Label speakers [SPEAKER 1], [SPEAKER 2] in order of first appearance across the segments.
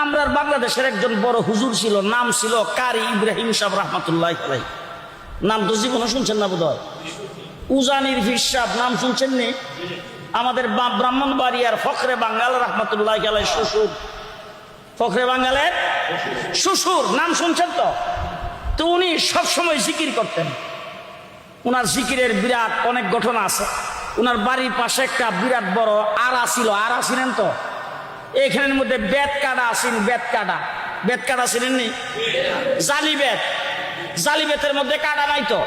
[SPEAKER 1] আমরার বাংলাদেশের একজন বড় হুজুর ছিল, নাম ছিল কারি ইব্রাহিম সাহেব রহমতুল্লাহ আলাইহি। নাম তো জীবনে শুনছেন না বোধহয়? উজানির পীর সাহেব নাম শুনছেন নি? আমাদের ব্রাহ্মণবাড়িয়ার ফখরে বাঙ্গাল রহমতুল্লাহ আলাইহি শ্বশুর, ফখরে বাঙ্গালের শ্বশুর নাম শুনছেন তো? তো উনি সবসময় জিকির করতেন। উনার জিকিরের বিরাট অনেক ঘটনা আছে। উনার বাড়ির পাশে একটা বিরাট বড় আড়া ছিল, আড়া ছিলেন তো? এইখানের মধ্যে বেত কাটা আছেন, বেত কাটা ছিলেন নি? জালি বেত, জালি বেতের মধ্যে কাটা নাই তো?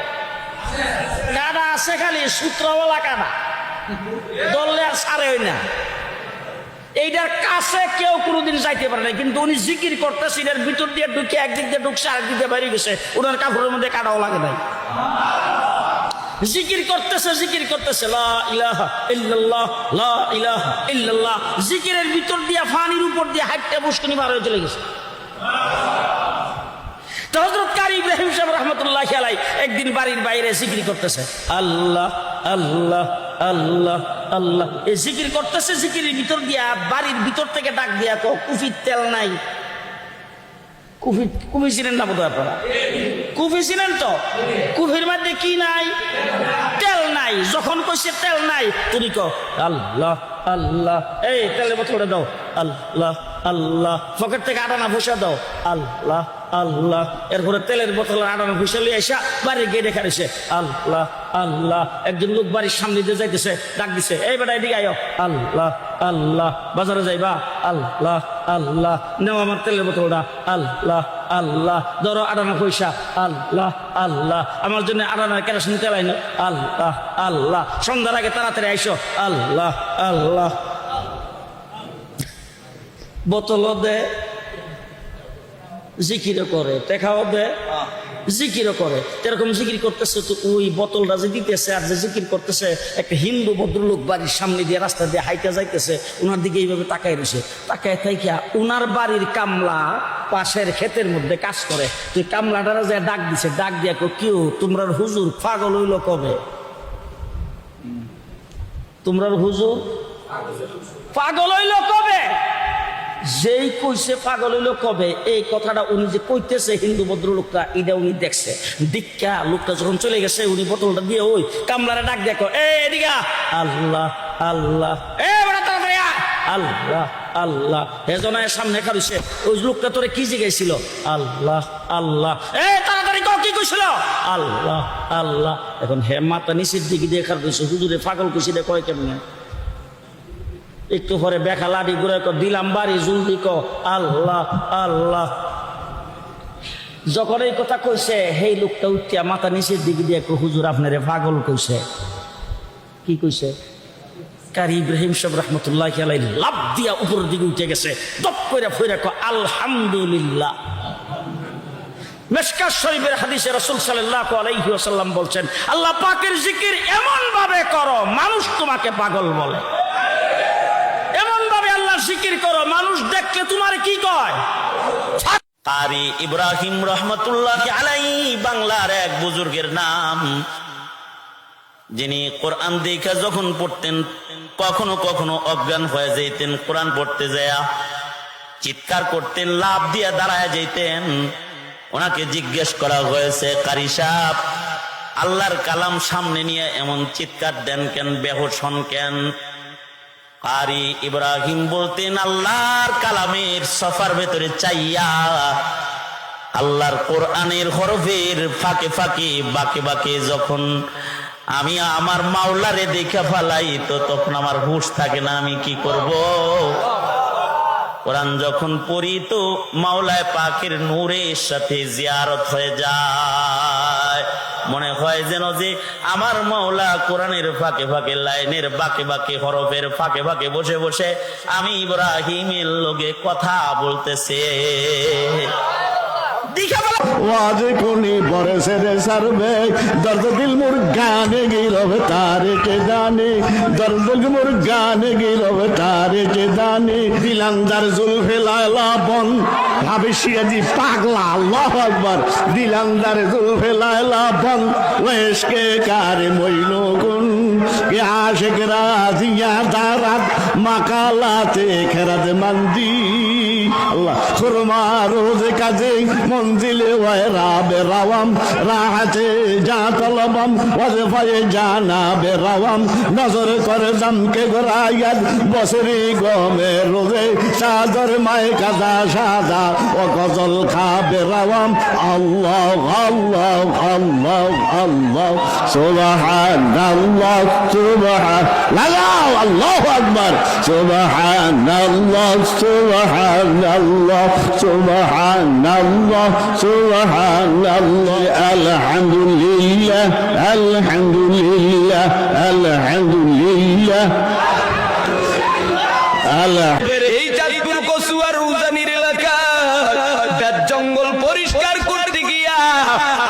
[SPEAKER 1] কাটা আছে, খালি সূত্রওয়ালা কাটা, দললে আর সারে হয় না। এইটার কাছে কেউ কোনোদিন যাইতে পারে না, কিন্তু উনি জিকির করতেছে, এর ভিতর দিয়ে ঢুকে একদিক দিয়ে ঢুকছে, আরেকদিক দিয়ে বাইরে গেছে, ওনার কাপড়ের মধ্যে কাটাও লাগে নাই। জিকির করতেছে লা ইলাহা ইল্লাল্লাহ, লা ইলাহা ইল্লাল্লাহ। জিকিরের ভিতর দিয়ে পানির উপর দিয়ে হাইটটা পুষ্কনি পার হয়ে চলে গেছে। তো হযরত কারি ইব্রাহিম সাহেব রহমতুল্লাহি আলাইহি একদিন বাড়ির বাইরে জিকির করতেছে, আল্লাহ আল্লাহ আল্লাহ আল্লাহ। এই জিকির করতেছে, জিকিরের ভিতর দিয়া বাড়ির ভিতর থেকে ডাক দিয়া কো, কুফির তেল নাই? কুফি ছিলেন না বোধহয় আপনারা? কুফি ছিলেন তো? কুফির মধ্যে কি নাই? তেল নাই। যখন কইছে তেল নাই, তুমি কো আল্লাহ আল্লাহ। এই তেলের বোতলটা দাও, আল্লাহ আল্লাহ। পকেট থেকে আটানা পয়সা দাও, আল্লাহ আল্লাহ। এরপরে তেলের বোতল আটানা পয়সা লিয়ে আসা বাড়ির গেটে খাড়িছে, আল্লাহ আল্লাহ। একজন লোক বাড়ির সামনে দিয়ে যাইতেছে, ডাক দিছে, এই বেটা এদিকে আয়ো, আল্লাহ আল্লাহ। বাজারে যাইবা, আল্লাহ আল্লাহ। নেও আমার তেলের বোতলটা, আল্লাহ আল্লাহ। ধরো আটানা পয়সা, আল্লাহ আল্লাহ। আমার জন্য আটানা কেরোসিন তেল আইনো, আল্লাহ আল্লাহ। সন্ধ্যার আগে তাড়াতাড়ি আইসো, আল্লাহ আল্লাহ। বোতলও দে, জিকিরও করে, টেকাও দে, জিকিরও করে। এরকম জিকির করতেছে, তো ওই বোতলটা যে দিতেছে আর যে জিকির করতেছে, একটা হিন্দু ভদ্রলোক বাড়ির সামনে দিয়ে রাস্তা দিয়ে হাইটা যাইতেছে, ওনার দিকে এইভাবে তাকায় রয়েছে। তাকায় থাইকা ওনার বাড়ির কামলা পাশের ক্ষেতের মধ্যে কাজ করে। তুই কামলাটারা যে ডাক দিছে, ডাক দিয়া কেউ তোমরার হুজুর পাগল হইল কবে? তোমরার হুজুর পাগল হইল কবে? যেই কইছে পাগল হইল কবে, এই কথাটা উনি যে কইতেছে হিন্দু ভদ্রলোকটা, এটা উনি দেখছে। দীক্ষা লোকটা যখন চলে গেছে, উনি বোতলটা দিয়ে ওই কামলারে ডাক দেখো, এদিকে আল্লাহ আল্লাহ, আল্লাহ আল্লাহ। এজনের সামনে খাড়িছে, ওই লোকটা তোরে কি জিজ্ঞাসিল, আল্লাহ আল্লাহ। তাড়াতাড়ি কি কইছিল, আল্লাহ আল্লাহ। এখন হে মাথা নিচের দিকে দিয়ে খাড়িছে, হুজুরে পাগল কইছি রে, কয় কেমনে? একটু পরে বেখা লাঠি ঘুরে দিলাম বাড়ি, জলদি ক আল্লাহ আল্লাহ। যখন এই কথা কইছে, সেই লোকটা উঠিয়া মাথা নিচের দিকে দিয়ে হুজুর আপনারে পাগল কইছে। কি কইছে? কারি ইব্রাহিম সাহেব রহমতুল্লাহ আলাইহি লাফ দিয়া উপরের দিকে উঠে গেছে, দপ করে ফিরে কো আলহামদুলিল্লাহ। মিশকাত শরীফের হাদিসে রাসূল সাল্লাল্লাহু আলাইহি ওয়াসাল্লাম বলছেন, আল্লাহ পাকের জিকির এমন ভাবে করো মানুষ তোমাকে পাগল বলে। জিকির করো, মানুষ দেখলে তোমার কি কয়? কারি ইব্রাহিম রহমতুল্লাহ আলাইহি বাংলার এক বুজুর্গের নাম, যিনি কোরআন দেখা যখন পড়তেন কখনো কখনো অজ্ঞান হয়ে যেতেন। কোরআন পড়তে যায় চিৎকার করতেন, লাফ দিয়ে দাঁড়ায় যেতেন। ওনাকে জিজ্ঞেস করা হয়েছে, কারি সাহেব আল্লাহর কালাম সামনে নিয়ে এমন চিৎকার দেন কেন, বেহুশ হন কেন? কারি ইব্রাহিম বলতেন, আল্লাহর কালামের সফার ভেতরে চাইয়া, আল্লাহর কোরআনের হরফের ফাঁকে ফাঁকে বাঁকে বাঁকে যখন আমি আমার মাওলারে দেখা ফেলাই, তো তখন আমার হুঁশ থাকে না, আমি কি করব? কোরআন যখন পড়ি তো মাওলায় পাকের নূরের সাথে জিয়ারত হয়ে যায়। মনে হয় যেন যে আমার মাওলা কোরআনের ফাঁকে ফাঁকে, লাইনের বাঁকে বাঁকে, হরফের ফাঁকে ফাঁকে বসে বসে আমি ইব্রাহিমের লগে কথা বলতেছে।
[SPEAKER 2] ওয়াজ কোনি বরসে রে সারবে, দর্দ দিল মোর গানে গিরবে তারে কে জানে, দর্দ দিল মোর গানে গিরবে তারে কে জানে। দিলান্দার জুলফে লায়লা বন ভাবে শিয়াজি পাগলা, আল্লাহু আকবার। দিলান্দার জুলফে লায়লা বন ওয়েশকে কারে মইনো গুন, কে আশিক রাজিয়া দারাত মাকালাতে খেরাত মন্দি। আল্লাহ খুরমা রোজে কাজে মঞ্জিলে ওয়ারা বেরাওয়াম রাহাতে যা তলবাম ওয়াজফায়ে জানা বেরাওয়াম নজর করে দমকে গোরায়াত বসরি গমে রোজে চাদর মায়ে কাদা সাদা ও গজল খা বেরাওয়াম আল্লাহ আল্লাহ আল্লাহ আল্লাহ সুবহানাল্লাহ সুবহান লাগাও আল্লাহু আকবার সুবহানাল্লাহ সুবহানাল্লাহ সুবহানাল্লাহ সুবহানাল্লাহ আলহামদুলিল্লাহ আলহামদুলিল্লাহ আলহামদুলিল্লাহ আল্লাহ।
[SPEAKER 3] এই চাঁদপুর কচুয়ার উজানির এলাকা জঙ্গল পরিষ্কার করতে গিয়া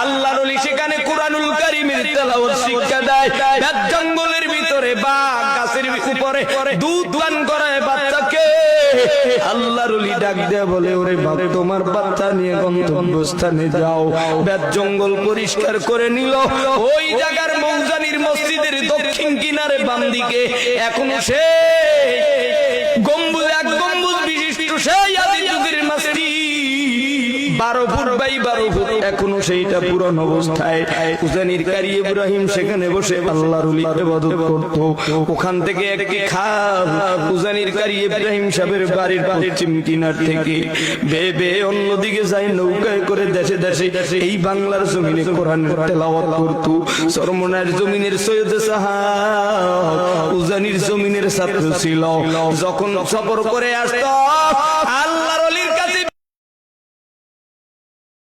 [SPEAKER 3] আল্লাহর ওলি সেখানে কুরআনুল কারীমের তেলাওয়াত শিক্ষা দেয়। জঙ্গলের ভিতরে বাঘ গাছের উপরে দুধ পান করায় বাচ্চাকে। আল্লাহর ওলি ডাক দেয়া বলে, ওরে বাবা তোমার বাচ্চা নিয়ে গন্তব্যস্থানে যাও। বেদ জঙ্গল পরিষ্কার করে নিল। ওই জায়গার মৌজানির মসজিদের দক্ষিণ কিনারে বাম দিকে এখনো সে গম্বুজ, এক গম্বুজ বিশিষ্ট সেই আদি যুগের মসজিদ, 12 ফুট বাই 12 ফুট, এখনো সেইটা পুরান অবস্থায়। উজানির কারি ইব্রাহিম সেখানে বসে আল্লাহর ওলি ইবাদত করত। ওখান থেকে একটি খাল উজানির কারি ইব্রাহিম সাহেবের বাড়ির পশ্চিম কিনার থেকে বেয়ে অন্যদিকে যায় নৌকায় করে দেশে দেশে এই বাংলার জমিনে কোরআনের তেলাওয়াত করত। চরমনার জমিনের সৈয়দ সাহাব উজানির জমিনের ছাত্র ছিল। যখন সফর করে আসতো